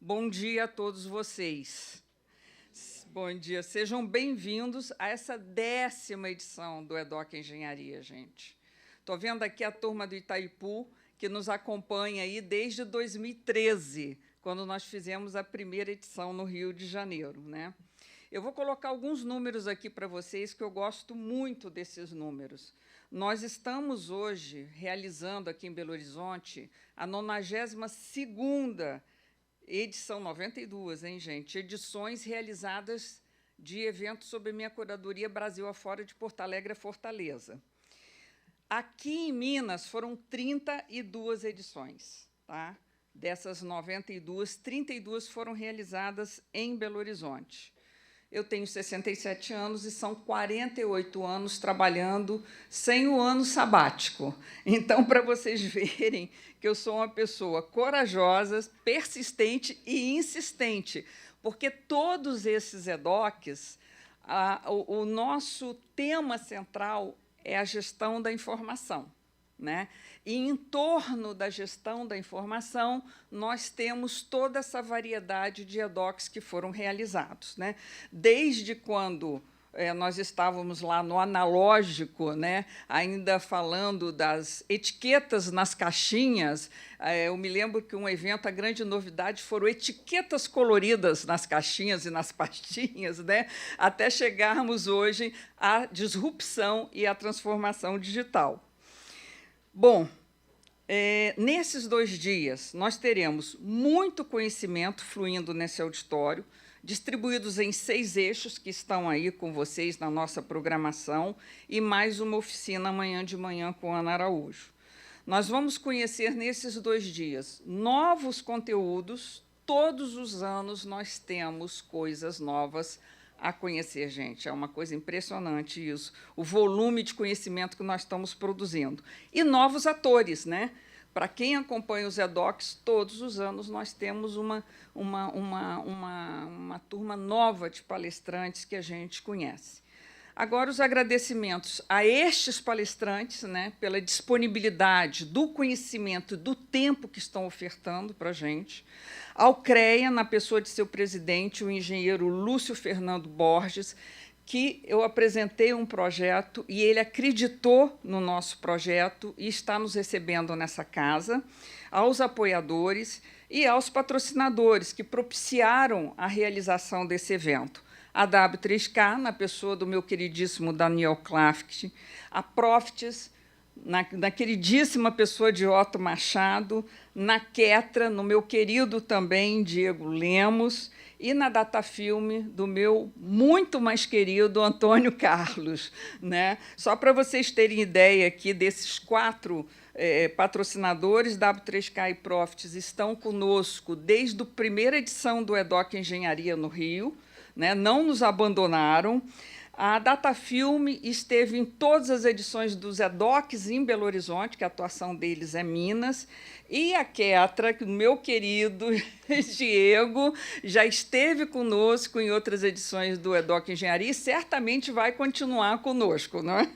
Bom dia a todos vocês. Bom dia, sejam bem-vindos a essa 10ª edição do EDOC Engenharia, gente. Estou vendo aqui a turma do Itaipu, que nos acompanha aí desde 2013, quando nós fizemos a primeira edição no Rio de Janeiro, né? Eu vou colocar alguns números aqui para vocês, que eu gosto muito desses números. Nós estamos hoje realizando aqui em Belo Horizonte a 92ª edição, 92, hein, gente? Edições realizadas de eventos sob minha curadoria Brasil afora de Porto Alegre a Fortaleza. Aqui em Minas foram 32 edições, tá? Dessas 92, 32 foram realizadas em Belo Horizonte. Eu tenho 67 anos e são 48 anos trabalhando sem o ano sabático. Então, para vocês verem que eu sou uma pessoa corajosa, persistente e insistente, porque todos esses EDOCs, o nosso tema central é a gestão da informação, né? E, em torno da gestão da informação, nós temos toda essa variedade de EDOCs que foram realizados, né? Desde quando nós estávamos lá no analógico, né, ainda falando das etiquetas nas caixinhas. Eu me lembro que um evento, a grande novidade, foram etiquetas coloridas nas caixinhas e nas pastinhas, né, até chegarmos hoje à disrupção e à transformação digital. Bom, nesses 2 dias, nós teremos muito conhecimento fluindo nesse auditório, distribuídos em 6 eixos que estão aí com vocês na nossa programação, e mais uma oficina amanhã de manhã com a Ana Araújo. Nós vamos conhecer, nesses 2 dias, novos conteúdos. Todos os anos nós temos coisas novas a conhecer, gente. É uma coisa impressionante isso, o volume de conhecimento que nós estamos produzindo. E novos atores, né? Para quem acompanha os EDOCs, todos os anos nós temos uma turma nova de palestrantes que a gente conhece. Agora, os agradecimentos a estes palestrantes, né, pela disponibilidade do conhecimento, do tempo que estão ofertando para a gente, ao CREA, na pessoa de seu presidente, o engenheiro Lúcio Fernando Borges, que eu apresentei um projeto e ele acreditou no nosso projeto e está nos recebendo nessa casa, aos apoiadores e aos patrocinadores que propiciaram a realização desse evento. A W3K, na pessoa do meu queridíssimo Daniel Klafft, a Profits, na queridíssima pessoa de Otto Machado, na Quetra, no meu querido também Diego Lemos, e na Datafilme, do meu muito mais querido Antônio Carlos, né? Só para vocês terem ideia aqui desses 4 patrocinadores, W3K e Profits estão conosco desde a primeira edição do EDOC Engenharia no Rio, né? Não nos abandonaram. A Datafilme esteve em todas as edições dos EDOCs em Belo Horizonte, que a atuação deles é Minas, e a Quetra, que o meu querido Diego já esteve conosco em outras edições do EDOC Engenharia e certamente vai continuar conosco, não é?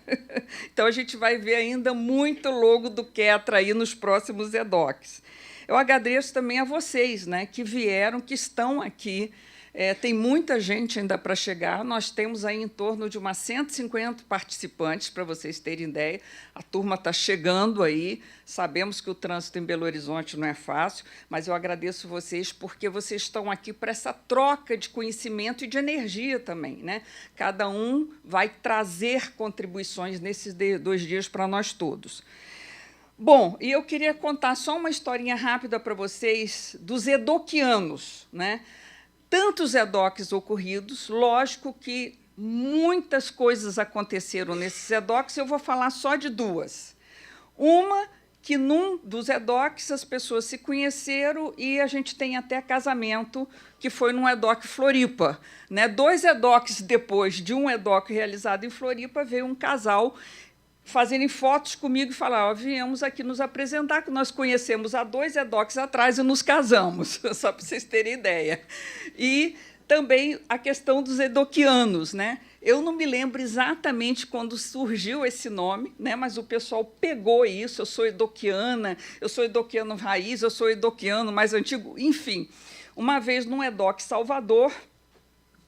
Então, a gente vai ver ainda muito logo do Quetra aí nos próximos EDOCs. Eu agradeço também a vocês, né, que vieram, que estão aqui. Tem muita gente ainda para chegar. Nós temos aí em torno de umas 150 participantes, para vocês terem ideia. A turma está chegando aí. Sabemos que o trânsito em Belo Horizonte não é fácil, mas eu agradeço vocês porque vocês estão aqui para essa troca de conhecimento e de energia também, né? Cada um vai trazer contribuições nesses 2 dias para nós todos. Bom, e eu queria contar só uma historinha rápida para vocês dos EDOCianos, né? Tantos EDOCs ocorridos, lógico que muitas coisas aconteceram nesses EDOCs, eu vou falar só de 2. Uma, que num dos EDOCs as pessoas se conheceram e a gente tem até casamento, que foi num EDOC Floripa, né? 2 EDOCs depois de um EDOC realizado em Floripa, veio um casal fazerem fotos comigo e falar: viemos aqui nos apresentar, que nós conhecemos há 2 EDOCs atrás e nos casamos, só para vocês terem ideia. E também a questão dos EDOCianos, né? Eu não me lembro exatamente quando surgiu esse nome, né, mas o pessoal pegou isso. Eu sou EDOCiana, eu sou EDOCiano raiz, eu sou EDOCiano mais antigo, enfim. Uma vez, num EDOC Salvador,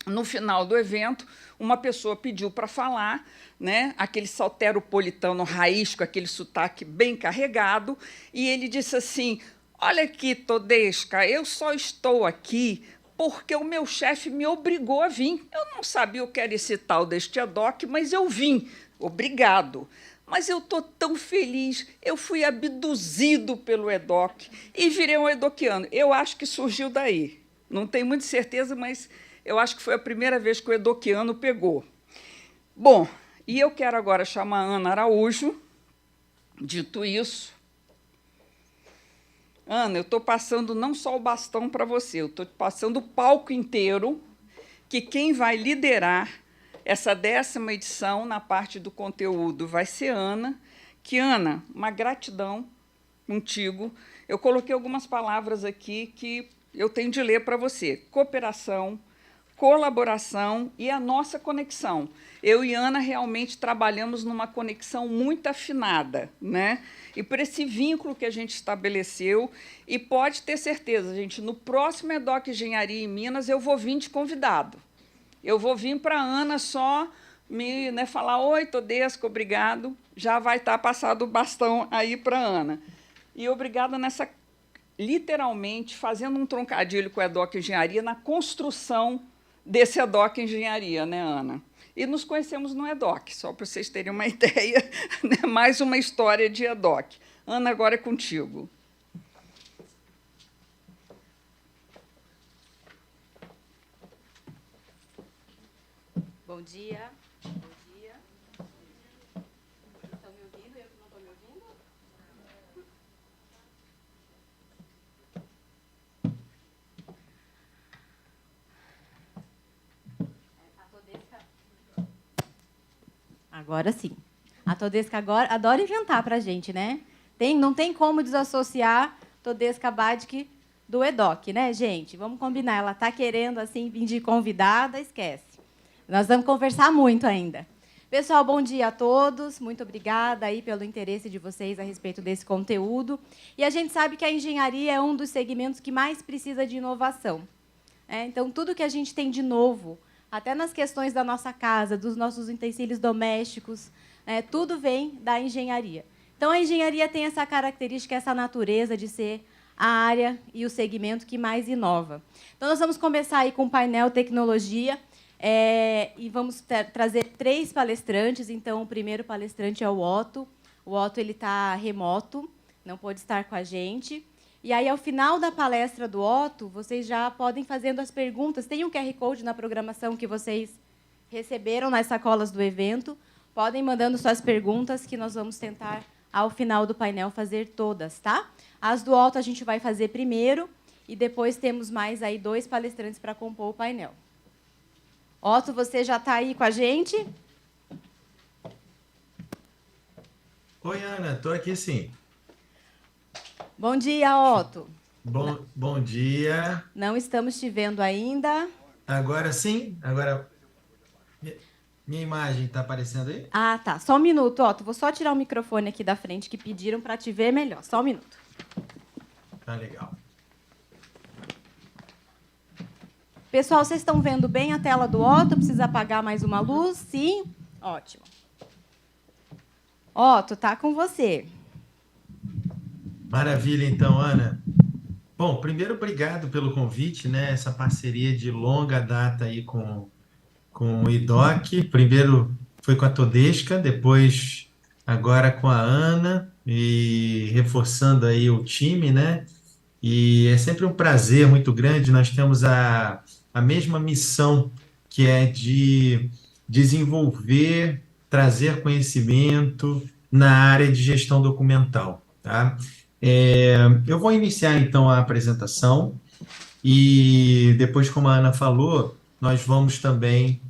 no final do evento, uma pessoa pediu para falar, né, aquele salteropolitano raiz, com aquele sotaque bem carregado, e ele disse assim: olha aqui, Todesca, eu só estou aqui porque o meu chefe me obrigou a vir. Eu não sabia o que era esse tal deste EDOC, mas eu vim. Obrigado. Mas eu estou tão feliz, eu fui abduzido pelo EDOC e virei um edoquiano. Eu acho que surgiu daí. Não tenho muita certeza, mas eu acho que foi a primeira vez que o edoquiano pegou. Bom, e eu quero agora chamar a Ana Araújo. Dito isso, Ana, eu estou passando não só o bastão para você, eu estou passando o palco inteiro, que quem vai liderar essa 10ª edição na parte do conteúdo vai ser Ana. Que, Ana, uma gratidão contigo. Eu coloquei algumas palavras aqui que eu tenho de ler para você. Cooperação, colaboração e a nossa conexão. Eu e Ana realmente trabalhamos numa conexão muito afinada, né? E por esse vínculo que a gente estabeleceu, e pode ter certeza, gente, no próximo EDOC Engenharia em Minas, eu vou vir de convidado. Eu vou vir para a Ana só me, né, falar: oi, Todesca, obrigado. Já vai estar passado o bastão aí para a Ana. E obrigada nessa, literalmente, fazendo um trocadilho com o EDOC Engenharia, na construção desse EDOC Engenharia, né, Ana? E nos conhecemos no EDOC, só para vocês terem uma ideia, né? Mais uma história de EDOC. Ana, agora é contigo. Bom dia. Bom dia. Estão me ouvindo? Eu que não estou me ouvindo? A Todesca... Agora sim. A Todesca agora adora inventar para a gente, né? Não tem como desassociar Todesca Badic do EDOC, né, gente? Vamos combinar. Ela está querendo assim vir de convidada, esquece. Nós vamos conversar muito ainda. Pessoal, bom dia a todos. Muito obrigada aí pelo interesse de vocês a respeito desse conteúdo. E a gente sabe que a engenharia é um dos segmentos que mais precisa de inovação. Então, tudo que a gente tem de novo, até nas questões da nossa casa, dos nossos utensílios domésticos, tudo vem da engenharia. Então, a engenharia tem essa característica, essa natureza de ser a área e o segmento que mais inova. Então, nós vamos começar aí com o painel Tecnologia, e vamos trazer 3 palestrantes. Então, o primeiro palestrante é o Otto. O Otto está remoto, não pôde estar com a gente. E aí, ao final da palestra do Otto, vocês já podem fazendo as perguntas. Tem um QR Code na programação que vocês receberam nas sacolas do evento. Podem mandando suas perguntas, que nós vamos tentar, ao final do painel, fazer todas, tá? As do Otto a gente vai fazer primeiro, e depois temos mais aí 2 palestrantes para compor o painel. Otto, você já está aí com a gente? Oi, Ana, estou aqui sim. Bom dia, Otto. Bom dia. Não estamos te vendo ainda. Agora sim? Agora minha imagem está aparecendo aí? Ah, tá. Só um minuto, Otto. Vou só tirar o microfone aqui da frente que pediram para te ver melhor. Só um minuto. Tá legal. Pessoal, vocês estão vendo bem a tela do Otto? Precisa apagar mais uma luz? Sim? Ótimo. Otto, tá com você. Maravilha, então, Ana. Bom, primeiro, obrigado pelo convite, né? Essa parceria de longa data aí com o IDOC. Primeiro foi com a Todesca, depois agora com a Ana, e reforçando aí o time, né? E é sempre um prazer muito grande. Nós temos a mesma missão, que é de desenvolver, trazer conhecimento na área de gestão documental, tá? Eu vou iniciar, então, a apresentação e depois, como a Ana falou, nós vamos também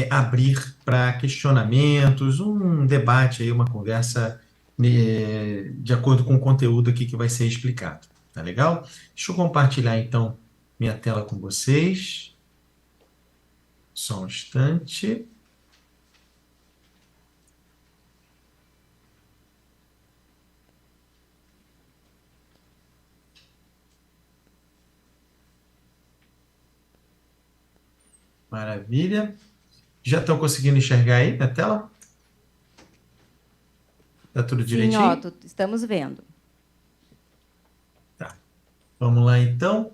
abrir para questionamentos, um debate, aí, uma conversa de acordo com o conteúdo aqui que vai ser explicado. Tá legal? Deixa eu compartilhar, então, minha tela com vocês. Só um instante. Maravilha. Já estão conseguindo enxergar aí na tela? Está tudo Sim, direitinho? Otto, estamos vendo. Tá. Vamos lá, então.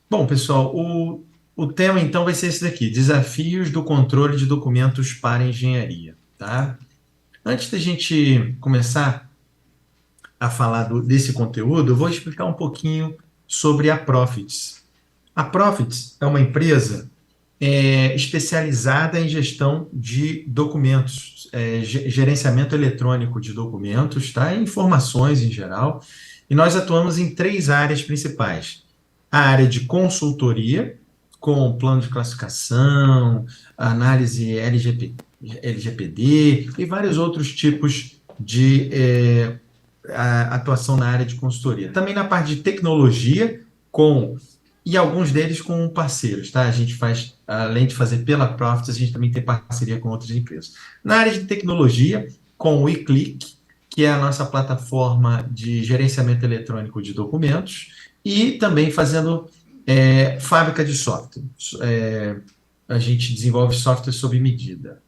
Bom, pessoal, o tema, então, vai ser esse daqui: Desafios do controle de documentos para engenharia, tá? Antes da gente começar a falar desse conteúdo, eu vou explicar um pouquinho sobre a Profits. A Profits é uma empresa especializada em gestão de documentos, gerenciamento eletrônico de documentos, tá? Informações em geral. E nós atuamos em 3 áreas principais: a área de consultoria, com plano de classificação, análise LGPD e vários outros tipos de atuação na área de consultoria. Também na parte de tecnologia, e alguns deles com parceiros, tá? A gente faz, além de fazer pela Profits, a gente também tem parceria com outras empresas. Na área de tecnologia, com o eClick, que é a nossa plataforma de gerenciamento eletrônico de documentos, e também fazendo fábrica de software. A gente desenvolve software sob medida,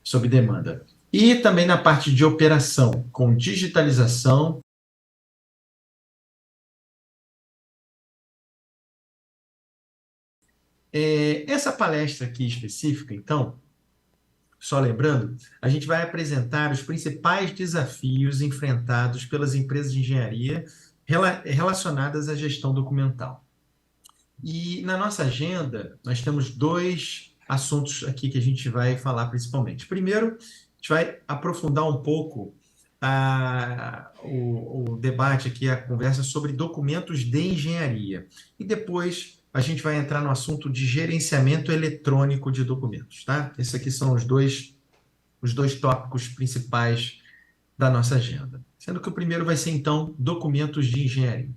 sob demanda. E também na parte de operação, com digitalização. Essa palestra aqui específica, então, só lembrando, a gente vai apresentar os principais desafios enfrentados pelas empresas de engenharia relacionadas à gestão documental. E na nossa agenda, nós temos 2 assuntos aqui que a gente vai falar principalmente. Primeiro, a gente vai aprofundar um pouco o debate aqui, a conversa sobre documentos de engenharia. E depois a gente vai entrar no assunto de gerenciamento eletrônico de documentos, tá? Esses aqui são os dois tópicos principais da nossa agenda. Sendo que o primeiro vai ser, então, documentos de engenharia.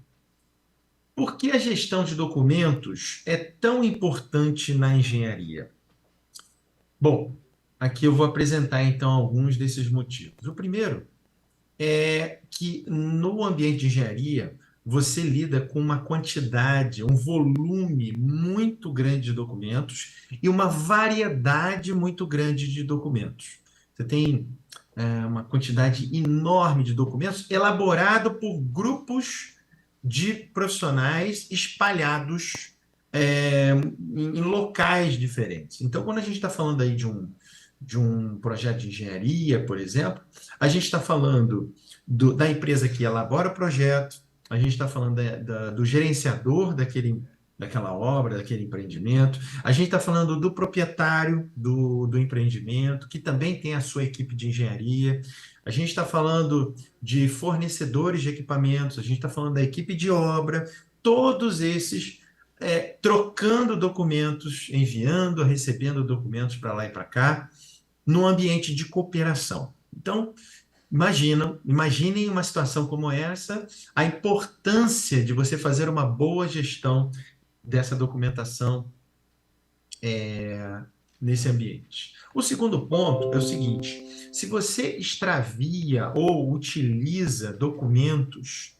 Por que a gestão de documentos é tão importante na engenharia? Bom, aqui eu vou apresentar, então, alguns desses motivos. O primeiro é que no ambiente de engenharia, você lida com uma quantidade, um volume muito grande de documentos e uma variedade muito grande de documentos. Você tem uma quantidade enorme de documentos elaborado por grupos de profissionais espalhados em locais diferentes. Então, quando a gente está falando aí de um projeto de engenharia, por exemplo, a gente está falando da empresa que elabora o projeto, a gente está falando do gerenciador daquela obra, daquele empreendimento, a gente está falando do proprietário do empreendimento, que também tem a sua equipe de engenharia, a gente está falando de fornecedores de equipamentos, a gente está falando da equipe de obra, todos esses trocando documentos, enviando, recebendo documentos para lá e para cá, no ambiente de cooperação. Então, imaginem uma situação como essa, a importância de você fazer uma boa gestão dessa documentação nesse ambiente. O segundo ponto é o seguinte: se você extravia ou utiliza documentos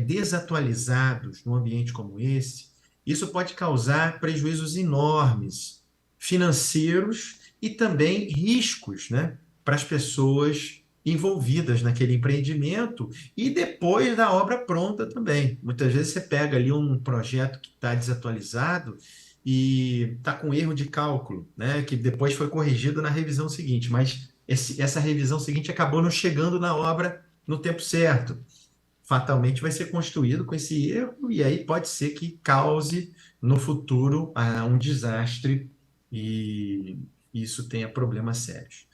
desatualizados num ambiente como esse, isso pode causar prejuízos enormes, financeiros e também riscos, né, para as pessoas envolvidas naquele empreendimento e depois da obra pronta também. Muitas vezes você pega ali um projeto que está desatualizado e está com erro de cálculo, né, que depois foi corrigido na revisão seguinte, mas essa revisão seguinte acabou não chegando na obra no tempo certo. Fatalmente vai ser construído com esse erro e aí pode ser que cause no futuro um desastre e isso tenha problemas sérios.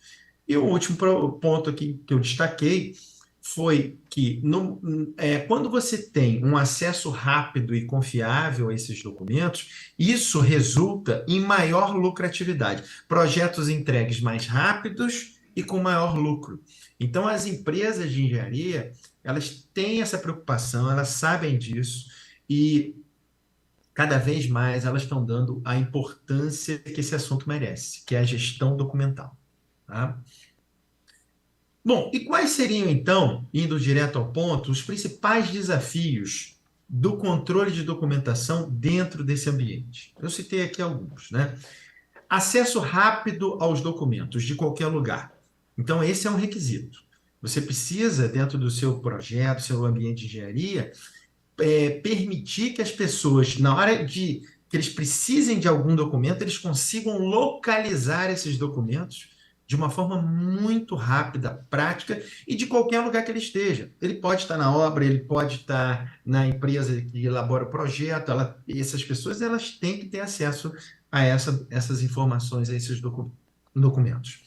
E o último ponto aqui que eu destaquei foi que quando você tem um acesso rápido e confiável a esses documentos, isso resulta em maior lucratividade, projetos entregues mais rápidos e com maior lucro. Então, as empresas de engenharia, elas têm essa preocupação, elas sabem disso e cada vez mais elas estão dando a importância que esse assunto merece, que é a gestão documental. Tá? Bom, e quais seriam, então, indo direto ao ponto, os principais desafios do controle de documentação dentro desse ambiente. Eu citei aqui alguns, né? Acesso rápido aos documentos de qualquer lugar. Então, esse é um requisito. Você precisa, dentro do seu projeto, seu ambiente de engenharia, permitir que as pessoas, na hora de que eles precisem de algum documento, eles consigam localizar esses documentos de uma forma muito rápida, prática e de qualquer lugar que ele esteja. Ele pode estar na obra, ele pode estar na empresa que elabora o projeto, essas pessoas elas têm que ter acesso a essas informações, a esses documentos.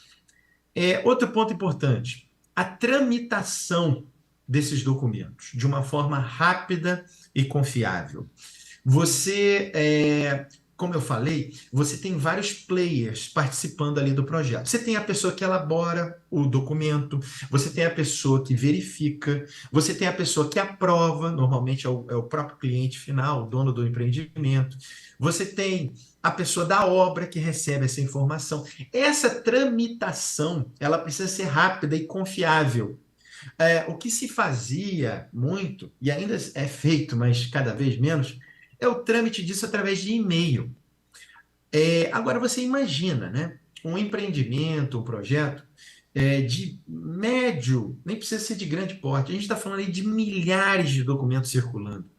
Outro ponto importante, a tramitação desses documentos de uma forma rápida e confiável. Você, como eu falei, você tem vários players participando ali do projeto. Você tem a pessoa que elabora o documento, você tem a pessoa que verifica, você tem a pessoa que aprova, normalmente é o próprio cliente final, o dono do empreendimento. Você tem a pessoa da obra que recebe essa informação. Essa tramitação, ela precisa ser rápida e confiável. O que se fazia muito, e ainda é feito, mas cada vez menos, é o trâmite disso através de e-mail. Agora você imagina, né? Um empreendimento, um projeto de médio, nem precisa ser de grande porte, a gente está falando aí de milhares de documentos circulando.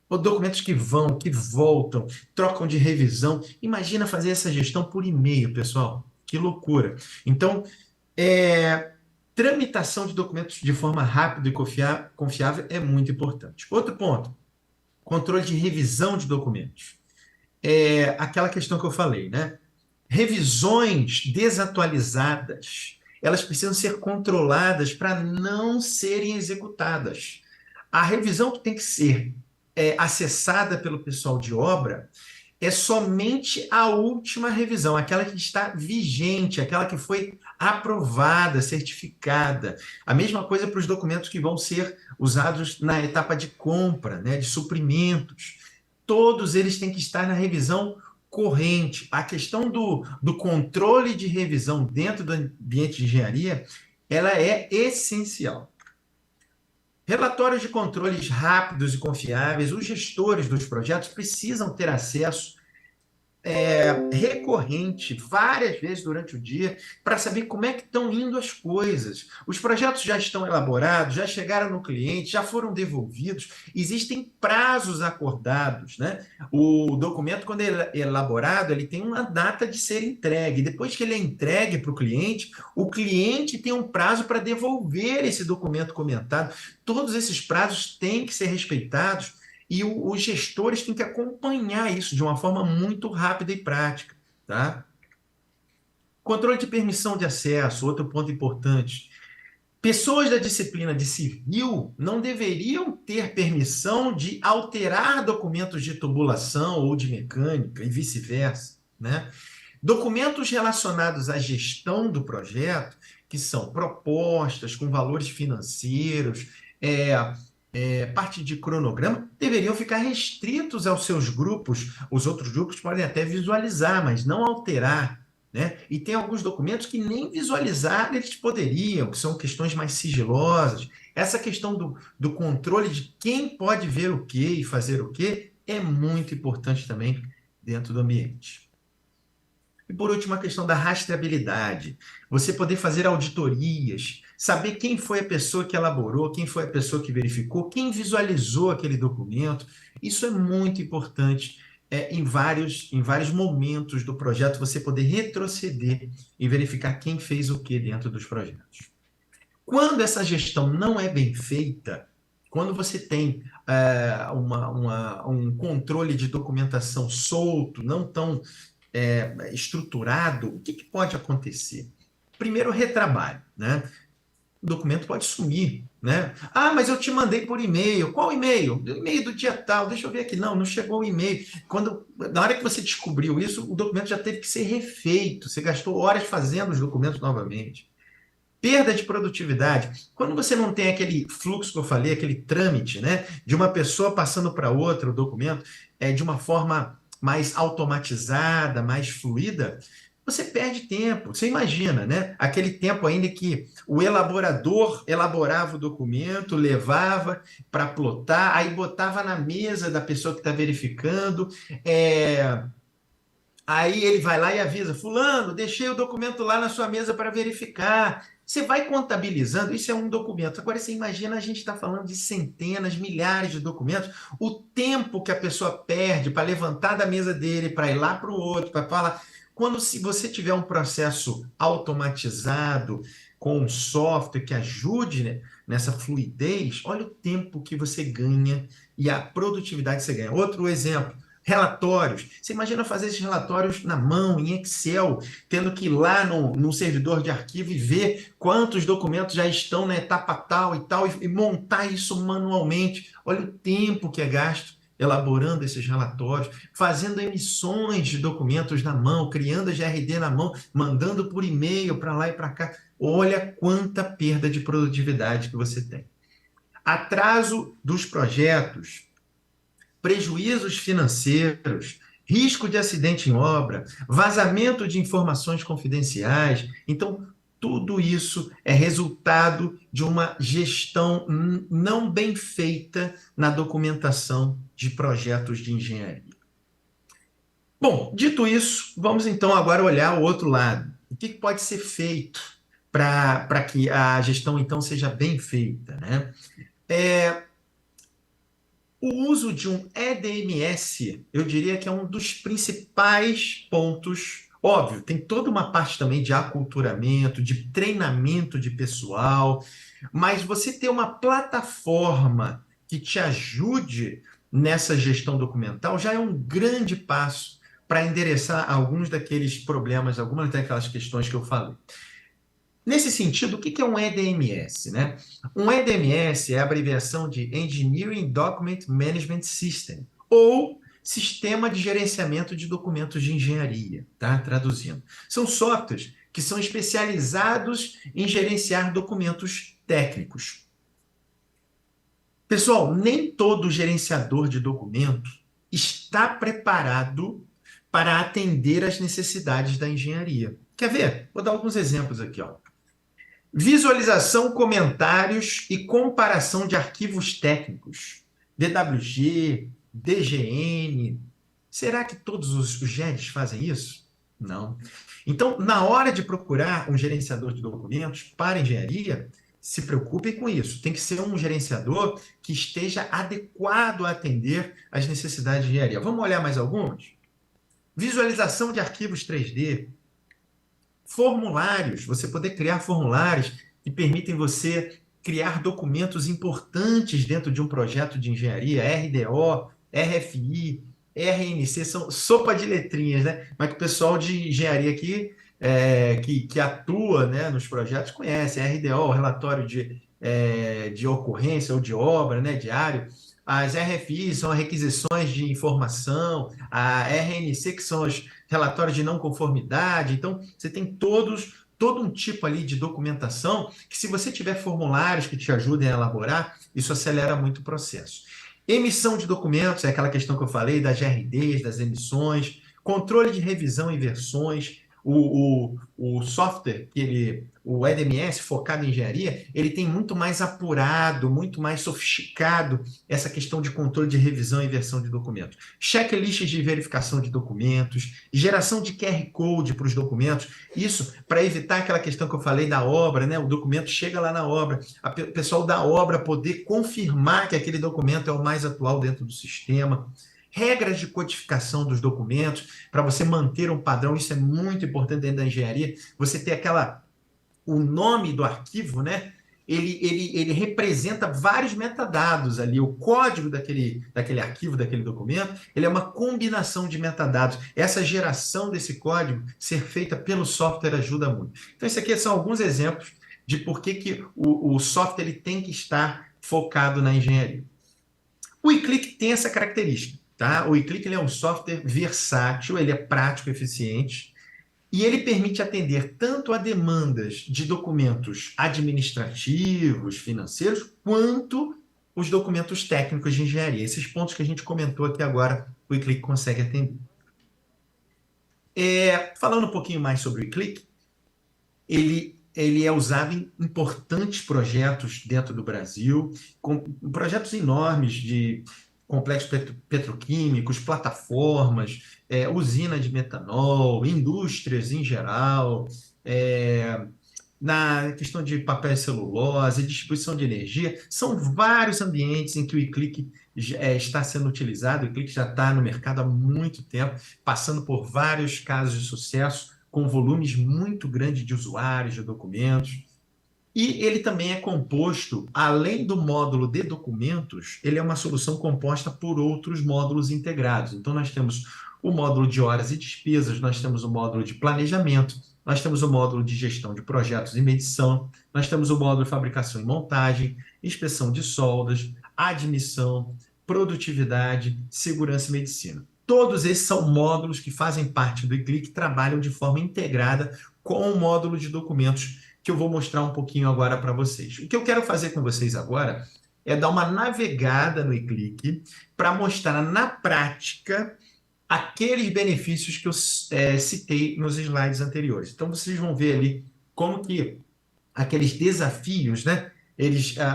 Ou documentos que vão, que voltam, trocam de revisão. Imagina fazer essa gestão por e-mail, pessoal. Que loucura. Então, tramitação de documentos de forma rápida e confiável é muito importante. Outro ponto, controle de revisão de documentos. Aquela questão que eu falei, né? Revisões desatualizadas, elas precisam ser controladas para não serem executadas. A revisão que tem que ser acessada pelo pessoal de obra é somente a última revisão, aquela que está vigente, aquela que foi aprovada, certificada. A mesma coisa para os documentos que vão ser usados na etapa de compra, né, de suprimentos. Todos eles têm que estar na revisão corrente. A questão do controle de revisão dentro do ambiente de engenharia, ela é essencial. Relatórios de controles rápidos e confiáveis, os gestores dos projetos precisam ter acesso recorrente, várias vezes durante o dia, para saber como é que estão indo as coisas. Os projetos já estão elaborados, já chegaram no cliente, já foram devolvidos, existem prazos acordados, né? O documento, quando ele é elaborado, ele tem uma data de ser entregue. Depois que ele é entregue para o cliente tem um prazo para devolver esse documento comentado. Todos esses prazos têm que ser respeitados e os gestores têm que acompanhar isso de uma forma muito rápida e prática, tá? Controle de permissão de acesso, outro ponto importante. Pessoas da disciplina de civil não deveriam ter permissão de alterar documentos de tubulação ou de mecânica e vice-versa, né? Documentos relacionados à gestão do projeto, que são propostas com valores financeiros, parte de cronograma, deveriam ficar restritos aos seus grupos. Os outros grupos podem até visualizar, mas não alterar, né? E tem alguns documentos que nem visualizar eles poderiam, que são questões mais sigilosas. Essa questão do controle de quem pode ver o quê e fazer o quê é muito importante também dentro do ambiente. E por último, a questão da rastreabilidade. Você poder fazer auditorias, saber quem foi a pessoa que elaborou, quem foi a pessoa que verificou, quem visualizou aquele documento. Isso é muito importante em vários momentos do projeto, você poder retroceder e verificar quem fez o que dentro dos projetos. Quando essa gestão não é bem feita, quando você tem um controle de documentação solto, não tão estruturado, o que pode acontecer? Primeiro, retrabalho, né? O documento pode sumir, né? Ah, mas eu te mandei por e-mail. Qual e-mail? O e-mail do dia tal. Deixa eu ver aqui. Não chegou o e-mail. Na hora que você descobriu isso, o documento já teve que ser refeito. Você gastou horas fazendo os documentos novamente. Perda de produtividade. Quando você não tem aquele fluxo que eu falei, aquele trâmite, né? De uma pessoa passando para outra o documento, de uma forma mais automatizada, mais fluida, você perde tempo. Você imagina, né? Aquele tempo ainda que o elaborador elaborava o documento, levava para plotar, aí botava na mesa da pessoa que está verificando. é, Aí ele vai lá e avisa: Fulano, deixei o documento lá na sua mesa para verificar. Você vai contabilizando, isso é um documento. Agora você imagina, a gente está falando de centenas, milhares de documentos, o tempo que a pessoa perde para levantar da mesa dele, para ir lá para o outro, para falar. Quando se você tiver um processo automatizado, com um software que ajude, né, nessa fluidez, olha o tempo que você ganha e a produtividade que você ganha. Outro exemplo. Relatórios. Você imagina fazer esses relatórios na mão, em Excel, tendo que ir lá no servidor de arquivo e ver quantos documentos já estão na etapa tal e tal, e montar isso manualmente. Olha o tempo que é gasto elaborando esses relatórios, fazendo emissões de documentos na mão, criando a GRD na mão, mandando por e-mail para lá e para cá. Olha quanta perda de produtividade que você tem. Atraso dos projetos, prejuízos financeiros, risco de acidente em obra, vazamento de informações confidenciais. Então, tudo isso é resultado de uma gestão não bem feita na documentação de projetos de engenharia. Bom, dito isso, vamos então agora olhar o outro lado. O que pode ser feito para que a gestão então seja bem feita, né? O uso de um EDMS, eu diria que é um dos principais pontos. Óbvio, tem toda uma parte também de aculturamento, de treinamento de pessoal, mas você ter uma plataforma que te ajude nessa gestão documental já é um grande passo para endereçar alguns daqueles problemas, algumas daquelas questões que eu falei. Nesse sentido, o que é um EDMS, né? Um EDMS é a abreviação de Engineering Document Management System, ou Sistema de Gerenciamento de Documentos de Engenharia, tá? Traduzindo. São softwares que são especializados em gerenciar documentos técnicos. Pessoal, nem todo gerenciador de documento está preparado para atender às necessidades da engenharia. Quer ver? Vou dar alguns exemplos aqui, ó. Visualização, comentários e comparação de arquivos técnicos. DWG, DGN. Será que todos os GEDs fazem isso? Não. Então, na hora de procurar um gerenciador de documentos para engenharia, se preocupe com isso. Tem que ser um gerenciador que esteja adequado a atender às necessidades de engenharia. Vamos olhar mais alguns? Visualização de arquivos 3D. Formulários, você poder criar formulários que permitem você criar documentos importantes dentro de um projeto de engenharia, RDO, RFI, RNC, são sopa de letrinhas, né? Mas que o pessoal de engenharia aqui, que atua, né, nos projetos conhece, RDO, relatório de ocorrência ou de obra, né, diário. As RFI são as requisições de informação, a RNC, que são os relatórios de não conformidade. Então, você tem todo um tipo ali de documentação que, se você tiver formulários que te ajudem a elaborar, isso acelera muito o processo. Emissão de documentos, é aquela questão que eu falei, das GRDs, das emissões, controle de revisão e versões. O software, o EDMS, focado em engenharia, ele tem muito mais apurado, muito mais sofisticado essa questão de controle de revisão e versão de documentos. Checklists de verificação de documentos, geração de QR Code para os documentos, isso para evitar aquela questão que eu falei da obra, né? O documento chega lá na obra, o pessoal da obra poder confirmar que aquele documento é o mais atual dentro do sistema. Regras de codificação dos documentos, para você manter um padrão, isso é muito importante dentro da engenharia, você ter o nome do arquivo, né? Ele representa vários metadados ali, o código daquele arquivo, daquele documento, ele é uma combinação de metadados. Essa geração desse código ser feita pelo software ajuda muito. Então, esses aqui são alguns exemplos de por que o software ele tem que estar focado na engenharia. O eClick tem essa característica. Tá? O eClick ele é um software versátil, ele é prático, eficiente, e ele permite atender tanto a demandas de documentos administrativos, financeiros, quanto os documentos técnicos de engenharia. Esses pontos que a gente comentou aqui agora, o eClick consegue atender. Falando um pouquinho mais sobre o eClick, ele é usado em importantes projetos dentro do Brasil, com projetos enormes de complexos petroquímicos, plataformas, usina de metanol, indústrias em geral, na questão de papel e celulose, distribuição de energia. São vários ambientes em que o eClick está sendo utilizado. O eClick já está no mercado há muito tempo, passando por vários casos de sucesso, com volumes muito grandes de usuários, de documentos. E ele também é composto, além do módulo de documentos, ele é uma solução composta por outros módulos integrados. Então, nós temos o módulo de horas e despesas, nós temos o módulo de planejamento, nós temos o módulo de gestão de projetos e medição, nós temos o módulo de fabricação e montagem, inspeção de soldas, admissão, produtividade, segurança e medicina. Todos esses são módulos que fazem parte do eClick, que trabalham de forma integrada com o módulo de documentos, que eu vou mostrar um pouquinho agora para vocês. O que eu quero fazer com vocês agora é dar uma navegada no eClick para mostrar na prática aqueles benefícios que eu citei nos slides anteriores. Então, vocês vão ver ali como que aqueles desafios, né?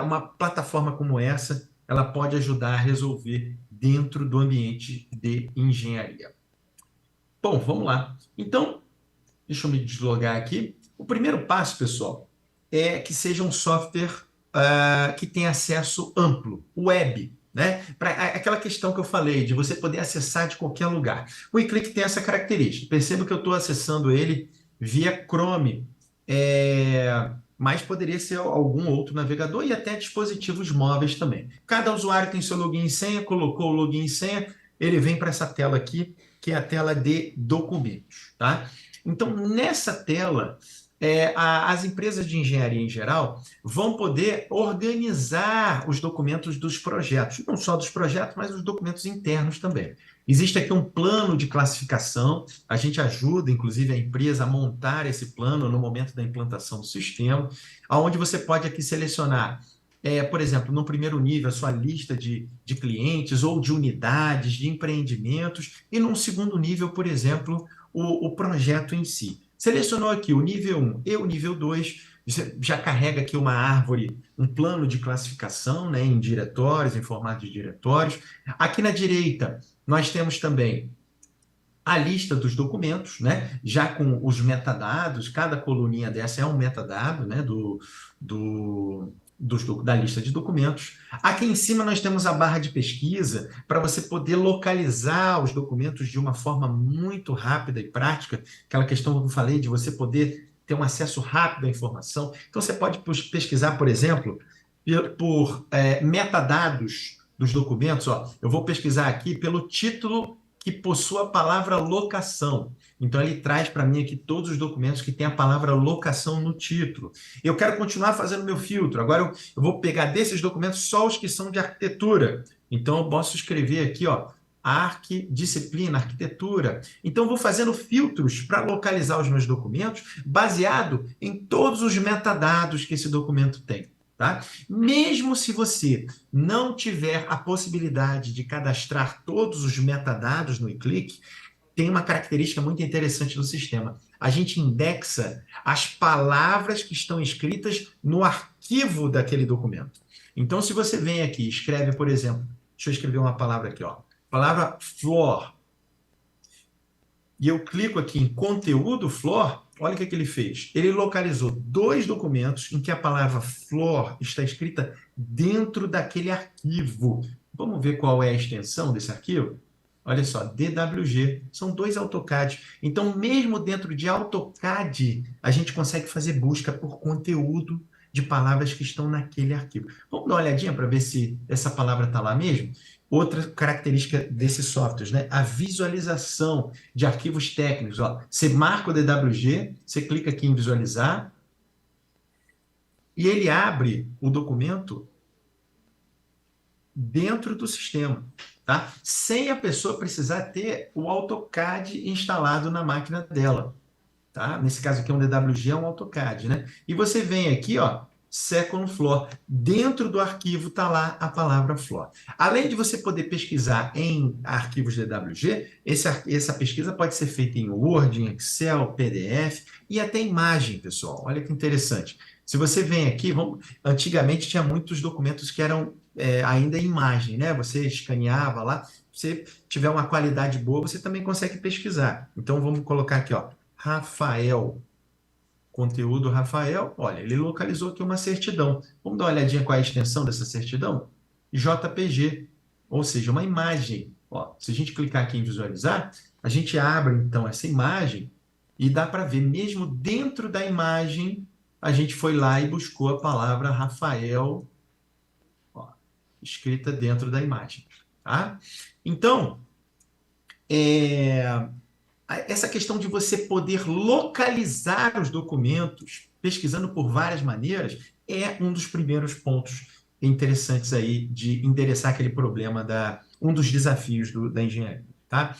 Uma plataforma como essa, ela pode ajudar a resolver dentro do ambiente de engenharia. Bom, vamos lá. Então, deixa eu me deslogar aqui. O primeiro passo, pessoal, é que seja um software que tenha acesso amplo, web, né? Para aquela questão que eu falei, de você poder acessar de qualquer lugar. O eClick tem essa característica. Perceba que eu estou acessando ele via Chrome, mas poderia ser algum outro navegador e até dispositivos móveis também. Cada usuário tem seu login e senha, colocou o login e senha, ele vem para essa tela aqui, que é a tela de documentos, tá? Então, nessa tela, as empresas de engenharia em geral vão poder organizar os documentos dos projetos, não só dos projetos, mas os documentos internos também. Existe aqui um plano de classificação, a gente ajuda, inclusive, a empresa a montar esse plano no momento da implantação do sistema, onde você pode aqui selecionar, por exemplo, no primeiro nível, a sua lista de clientes ou de unidades, de empreendimentos, e num segundo nível, por exemplo, o projeto em si. Selecionou aqui o nível 1 e o nível 2, já carrega aqui uma árvore, um plano de classificação, né, em diretórios, em formato de diretórios. Aqui na direita, nós temos também a lista dos documentos, né, já com os metadados, cada coluninha dessa é um metadado, né, da lista de documentos. Aqui em cima nós temos a barra de pesquisa para você poder localizar os documentos de uma forma muito rápida e prática, aquela questão que eu falei de você poder ter um acesso rápido à informação. Então você pode pesquisar, por exemplo, por metadados dos documentos. Eu vou pesquisar aqui pelo título que possui a palavra locação. Então, ele traz para mim aqui todos os documentos que têm a palavra locação no título. Eu quero continuar fazendo meu filtro. Agora, eu vou pegar desses documentos só os que são de arquitetura. Então, eu posso escrever aqui, disciplina, arquitetura. Então, eu vou fazendo filtros para localizar os meus documentos baseado em todos os metadados que esse documento tem. Tá? Mesmo se você não tiver a possibilidade de cadastrar todos os metadados no eClick, tem uma característica muito interessante do sistema. A gente indexa as palavras que estão escritas no arquivo daquele documento. Então, se você vem aqui e escreve, por exemplo, deixa eu escrever uma palavra aqui, palavra floor, e eu clico aqui em conteúdo floor, olha o que ele fez. Ele localizou 2 documentos em que a palavra floor está escrita dentro daquele arquivo. Vamos ver qual é a extensão desse arquivo? Olha só, DWG, são 2 AutoCAD. Então, mesmo dentro de AutoCAD, a gente consegue fazer busca por conteúdo de palavras que estão naquele arquivo. Vamos dar uma olhadinha para ver se essa palavra está lá mesmo? Outra característica desses softwares, né? A visualização de arquivos técnicos. Você marca o DWG, você clica aqui em visualizar, e ele abre o documento dentro do sistema, tá? Sem a pessoa precisar ter o AutoCAD instalado na máquina dela, tá? Nesse caso aqui é um DWG, é um AutoCAD, né? E você vem aqui, second floor. Dentro do arquivo está lá a palavra floor. Além de você poder pesquisar em arquivos DWG, essa pesquisa pode ser feita em Word, em Excel, PDF e até imagem, pessoal. Olha que interessante. Se você vem aqui, antigamente tinha muitos documentos que eram ainda em imagem, né? Você escaneava lá, se tiver uma qualidade boa, você também consegue pesquisar. Então, vamos colocar aqui, ó, Rafael. Conteúdo Rafael, olha, ele localizou aqui uma certidão. Vamos dar uma olhadinha qual é a extensão dessa certidão? JPG, ou seja, uma imagem. Ó, se a gente clicar aqui em visualizar, a gente abre então essa imagem e dá para ver, mesmo dentro da imagem, a gente foi lá e buscou a palavra Rafael, ó, escrita dentro da imagem. Tá? Então, essa questão de você poder localizar os documentos, pesquisando por várias maneiras, é um dos primeiros pontos interessantes aí de endereçar aquele problema, um dos desafios da engenharia. Tá?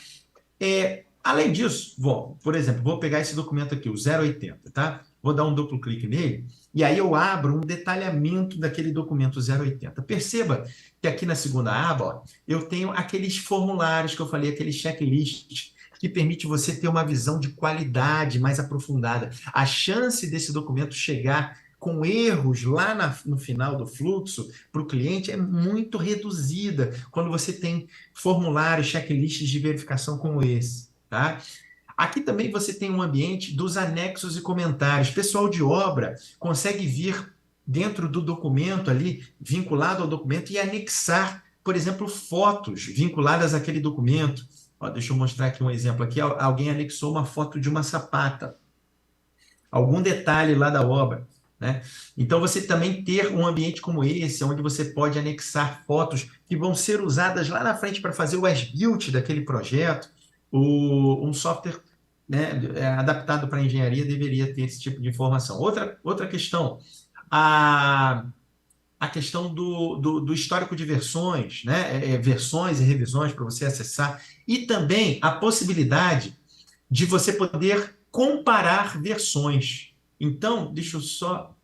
Além disso, por exemplo, vou pegar esse documento aqui, o 080, tá? Vou dar um duplo clique nele, e aí eu abro um detalhamento daquele documento 080. Perceba que aqui na segunda aba, ó, eu tenho aqueles formulários que eu falei, aqueles checklists, que permite você ter uma visão de qualidade mais aprofundada. A chance desse documento chegar com erros lá no final do fluxo para o cliente é muito reduzida quando você tem formulários, checklists de verificação como esse. Tá? Aqui também você tem um ambiente dos anexos e comentários. Pessoal de obra consegue vir dentro do documento ali, vinculado ao documento, e anexar, por exemplo, fotos vinculadas àquele documento. Ó, deixa eu mostrar aqui um exemplo. Aqui alguém anexou uma foto de uma sapata. Algum detalhe lá da obra. Né? Então, você também ter um ambiente como esse, onde você pode anexar fotos que vão ser usadas lá na frente para fazer o as-built daquele projeto. Um software, né, adaptado para a engenharia deveria ter esse tipo de informação. Outra questão, a questão do histórico de versões, né, versões e revisões para você acessar, e também a possibilidade de você poder comparar versões. Então, deixa eu só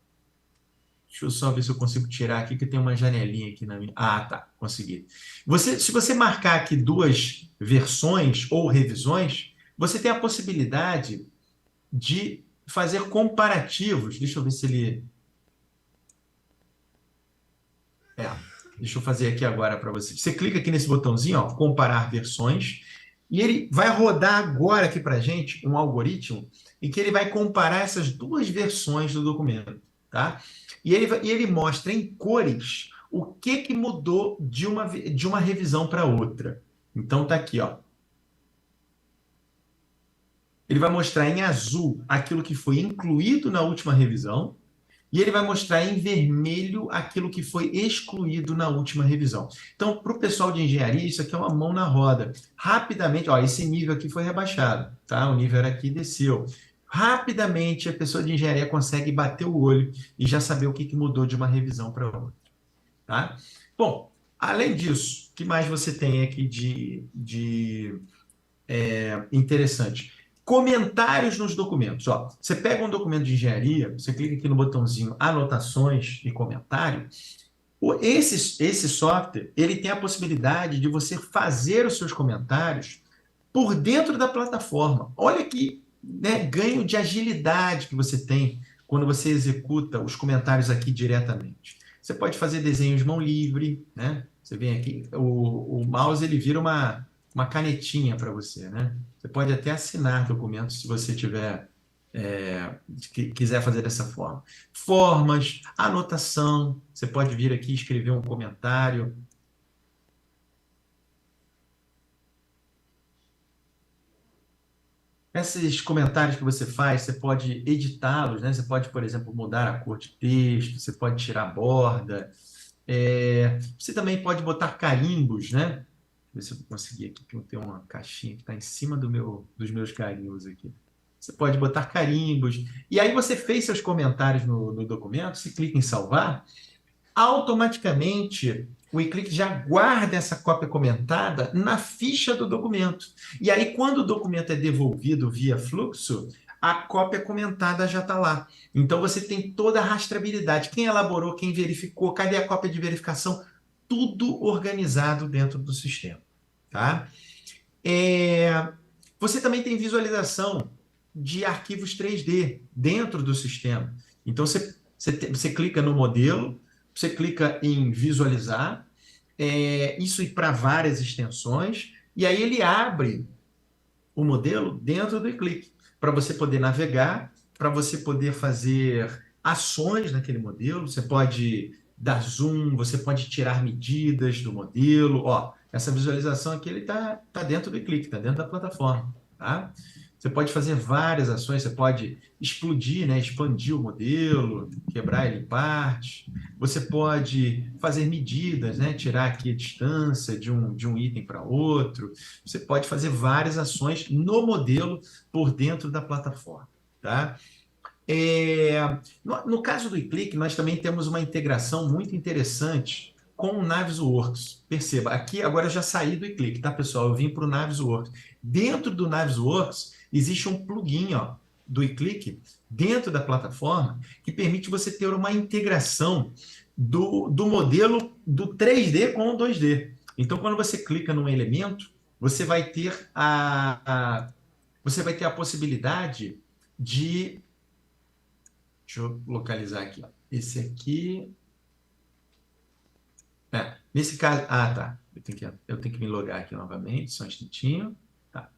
ver se eu consigo tirar aqui, que tem uma janelinha aqui na minha... Ah, tá, consegui. Se você marcar aqui 2 versões ou revisões, você tem a possibilidade de fazer comparativos. Deixa eu ver se ele... deixa eu fazer aqui agora para você. Você clica aqui nesse botãozinho, ó, comparar versões, e ele vai rodar agora aqui para a gente um algoritmo em que ele vai comparar essas 2 versões do documento. Tá? E ele mostra em cores o que mudou de uma revisão para outra. Então, está aqui. Ó. Ele vai mostrar em azul aquilo que foi incluído na última revisão e ele vai mostrar em vermelho aquilo que foi excluído na última revisão. Então, para o pessoal de engenharia, isso aqui é uma mão na roda. Rapidamente, ó, esse nível aqui foi rebaixado. Tá? O nível era aqui e desceu. Rapidamente, a pessoa de engenharia consegue bater o olho e já saber o que mudou de uma revisão para outra. Tá? Bom, além disso, o que mais você tem aqui de interessante? Comentários nos documentos. Ó, você pega um documento de engenharia, você clica aqui no botãozinho Anotações e Comentário. Esse software ele tem a possibilidade de você fazer os seus comentários por dentro da plataforma. Olha que ganho de agilidade que você tem quando você executa os comentários aqui diretamente. Você pode fazer desenhos de mão livre, né? Você vem aqui, o mouse ele vira uma canetinha para você, né? Você pode até assinar documentos se você tiver quiser fazer dessa forma. Formas, anotação, você pode vir aqui e escrever um comentário. Esses comentários que você faz, você pode editá-los, né? Você pode, por exemplo, mudar a cor de texto, você pode tirar a borda. Você também pode botar carimbos, né? Deixa eu ver se eu conseguir aqui, que eu tenho uma caixinha que está em cima dos meus carimbos aqui. Você pode botar carimbos. E aí você fez seus comentários no documento, você clica em salvar, automaticamente o eClick já guarda essa cópia comentada na ficha do documento. E aí, quando o documento é devolvido via fluxo, a cópia comentada já está lá. Então você tem toda a rastreabilidade. Quem elaborou, quem verificou, cadê a cópia de verificação? Tudo organizado dentro do sistema, tá? Você também tem visualização de arquivos 3D dentro do sistema. Então você clica no modelo, você clica em visualizar, isso ir para várias extensões, e aí ele abre o modelo dentro do eClick, para você poder navegar, para você poder fazer ações naquele modelo. Você pode dar zoom, você pode tirar medidas do modelo. Ó, essa visualização aqui ele tá dentro do eClick, está dentro da plataforma, tá? Você pode fazer várias ações, você pode explodir, né, expandir o modelo, quebrar ele em partes. Você pode fazer medidas, né, tirar aqui a distância de um item para outro. Você pode fazer várias ações no modelo por dentro da plataforma, tá? No caso do eClick, nós também temos uma integração muito interessante com o Navisworks. Perceba, aqui agora eu já saí do eClick, tá, pessoal? Eu vim para o Navisworks. Dentro do Navisworks, existe um plugin, ó, do eClick dentro da plataforma que permite você ter uma integração do modelo do 3D com o 2D. Então, quando você clica num elemento, você vai ter você vai ter a possibilidade de... Deixa eu localizar aqui, ó. Esse aqui... nesse caso... Ah, tá. Eu tenho que me logar aqui novamente, só um instantinho. Tá.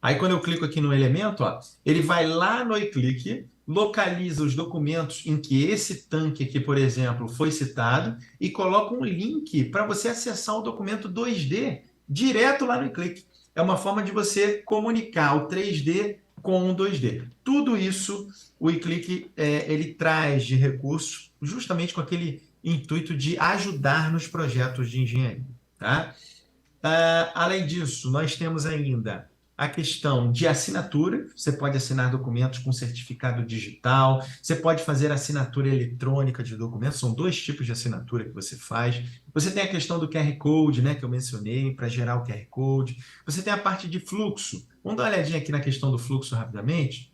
Aí, quando eu clico aqui no elemento, ó, ele vai lá no eClick, localiza os documentos em que esse tanque aqui, por exemplo, foi citado e coloca um link para você acessar o documento 2D direto lá no eClick. É uma forma de você comunicar o 3D com o 2D. Tudo isso o eClick ele traz de recursos justamente com aquele intuito de ajudar nos projetos de engenharia, tá? Além disso, nós temos ainda a questão de assinatura. Você pode assinar documentos com certificado digital, você pode fazer assinatura eletrônica de documentos, são 2 tipos de assinatura que você faz. Você tem a questão do QR Code, né, que eu mencionei, para gerar o QR Code. Você tem a parte de fluxo. Vamos dar uma olhadinha aqui na questão do fluxo rapidamente.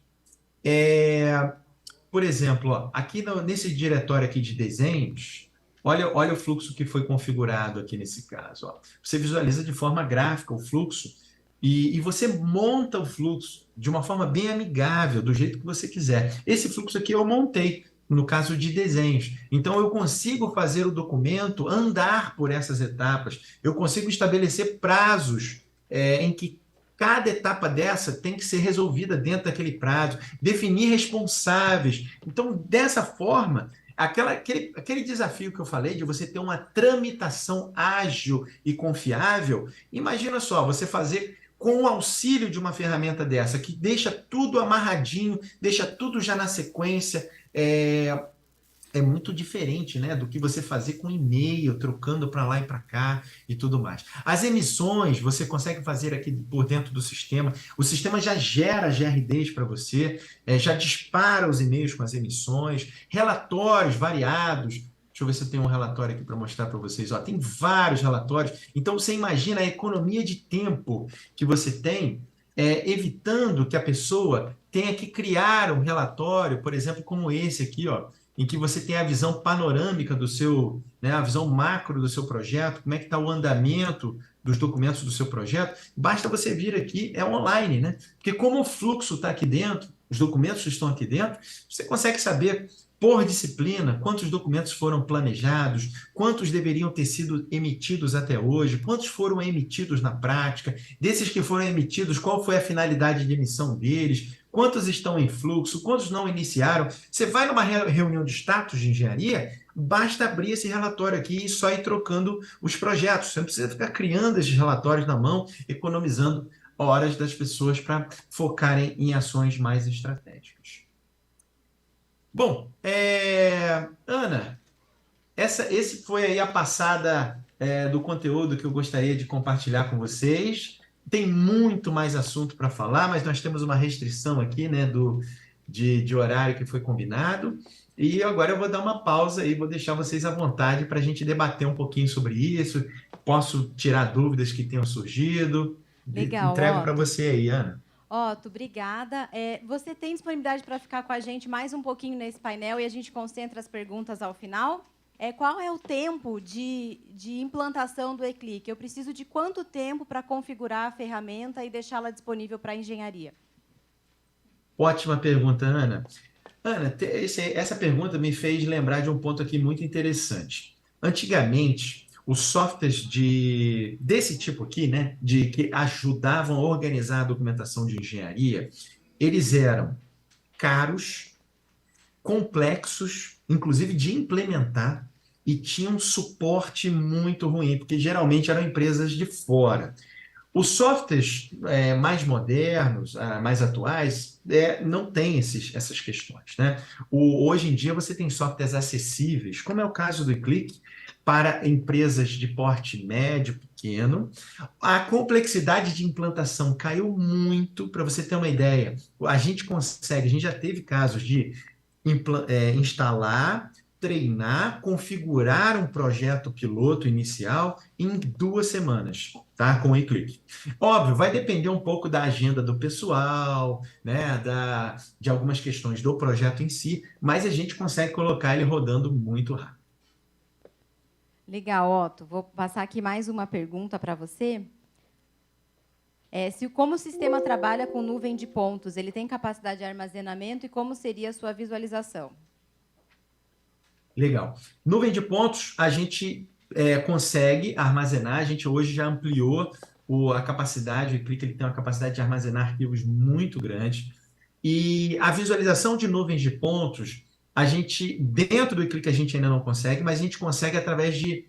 Por exemplo, ó, aqui nesse diretório aqui de desenhos, olha o fluxo que foi configurado aqui nesse caso. Ó. Você visualiza de forma gráfica o fluxo e você monta o fluxo de uma forma bem amigável, do jeito que você quiser. Esse fluxo aqui eu montei, no caso de desenhos. Então, eu consigo fazer o documento andar por essas etapas. Eu consigo estabelecer prazos em que cada etapa dessa tem que ser resolvida dentro daquele prazo, definir responsáveis. Então, dessa forma, aquele desafio que eu falei de você ter uma tramitação ágil e confiável, imagina só, você fazer com o auxílio de uma ferramenta dessa, que deixa tudo amarradinho, deixa tudo já na sequência, é muito diferente, né, do que você fazer com e-mail, trocando para lá e para cá e tudo mais. As emissões você consegue fazer aqui por dentro do sistema. O sistema já gera GRDs para você, já dispara os e-mails com as emissões, relatórios variados. Deixa eu ver se eu tenho um relatório aqui para mostrar para vocês. Ó, tem vários relatórios. Então, você imagina a economia de tempo que você tem, evitando que a pessoa tenha que criar um relatório, por exemplo, como esse aqui, ó, em que você tem a visão panorâmica do seu, né, a visão macro do seu projeto, como é que está o andamento dos documentos do seu projeto. Basta você vir aqui, é online, né? Porque como o fluxo está aqui dentro, os documentos estão aqui dentro, você consegue saber por disciplina quantos documentos foram planejados, quantos deveriam ter sido emitidos até hoje, quantos foram emitidos na prática, desses que foram emitidos, qual foi a finalidade de emissão deles, quantos estão em fluxo, quantos não iniciaram. Você vai numa reunião de status de engenharia, basta abrir esse relatório aqui e só ir trocando os projetos. Você não precisa ficar criando esses relatórios na mão, economizando horas das pessoas para focarem em ações mais estratégicas. Bom, Ana, esse foi aí a passada do conteúdo que eu gostaria de compartilhar com vocês. Tem muito mais assunto para falar, mas nós temos uma restrição aqui, né, de horário que foi combinado. E agora eu vou dar uma pausa e vou deixar vocês à vontade para a gente debater um pouquinho sobre isso. Posso tirar dúvidas que tenham surgido. Legal, Entrego ó. para você aí, Ana. Otto, obrigada. Você tem disponibilidade para ficar com a gente mais um pouquinho nesse painel e a gente concentra as perguntas ao final? Qual é o tempo de implantação do eClick? Eu preciso de quanto tempo para configurar a ferramenta e deixá-la disponível para a engenharia? Ótima pergunta, Ana. Ana, essa pergunta me fez lembrar de um ponto aqui muito interessante. Antigamente, os softwares desse tipo aqui, né, de que ajudavam a organizar a documentação de engenharia, eles eram caros, complexos, inclusive de implementar, e tinham um suporte muito ruim, porque geralmente eram empresas de fora. Os softwares mais modernos, mais atuais, não têm essas questões, né? Hoje em dia você tem softwares acessíveis, como é o caso do eClick, para empresas de porte médio, pequeno. A complexidade de implantação caiu muito, para você ter uma ideia. A gente já teve casos de instalar, treinar, configurar um projeto piloto inicial em 2 semanas, tá? Com o eClick. Óbvio, vai depender um pouco da agenda do pessoal, né? De algumas questões do projeto em si, mas a gente consegue colocar ele rodando muito rápido. Legal, Otto. Vou passar aqui mais uma pergunta para você. Como o sistema trabalha com nuvem de pontos, ele tem capacidade de armazenamento e como seria a sua visualização? Legal. Nuvem de pontos, a gente consegue armazenar, a gente hoje já ampliou a capacidade, o eClick ele tem uma capacidade de armazenar arquivos muito grande. E a visualização de nuvens de pontos, dentro do eClick a gente ainda não consegue, mas a gente consegue através de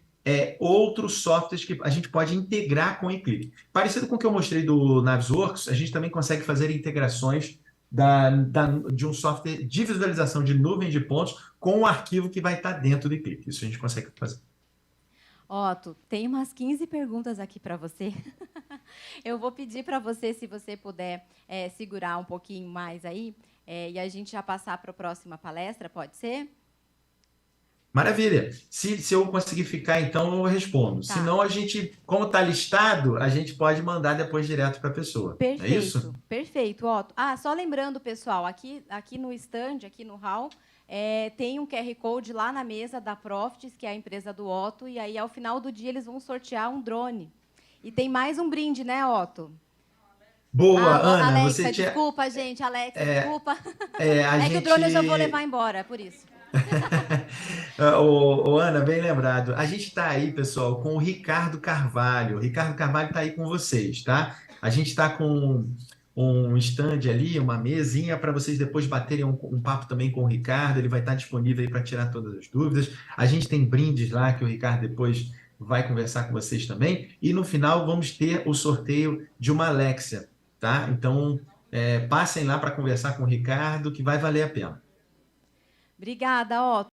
outros softwares que a gente pode integrar com o eClick. Parecido com o que eu mostrei do Navisworks, a gente também consegue fazer integrações de um software de visualização de nuvem de pontos com o arquivo que vai estar dentro do eClick. Isso a gente consegue fazer. Otto, tem umas 15 perguntas aqui para você. Eu vou pedir para você, se você puder segurar um pouquinho mais aí, e a gente já passar para a próxima palestra, pode ser? Maravilha. Se eu conseguir ficar, então eu respondo. Tá. Senão, como está listado, a gente pode mandar depois direto para a pessoa. Perfeito, é isso? Perfeito, Otto. Só lembrando, pessoal, aqui no stand, aqui no hall, tem um QR Code lá na mesa da Profits, que é a empresa do Otto, e aí, ao final do dia, eles vão sortear um drone. E tem mais um brinde, né, Otto? Boa, Ana. Alexa, desculpa, gente. Alexa, desculpa. Que o drone eu já vou levar embora, por isso. Ana, bem lembrado. A gente está aí, pessoal, com o Ricardo Carvalho. O Ricardo Carvalho está aí com vocês, tá? A gente está com um stand ali, uma mesinha para vocês depois baterem um papo também com o Ricardo. Ele vai estar disponível aí para tirar todas as dúvidas. A gente tem brindes lá que o Ricardo depois vai conversar com vocês também. E no final vamos ter o sorteio de uma Alexia, tá? Então, passem lá para conversar com o Ricardo, que vai valer a pena. Obrigada, Otto.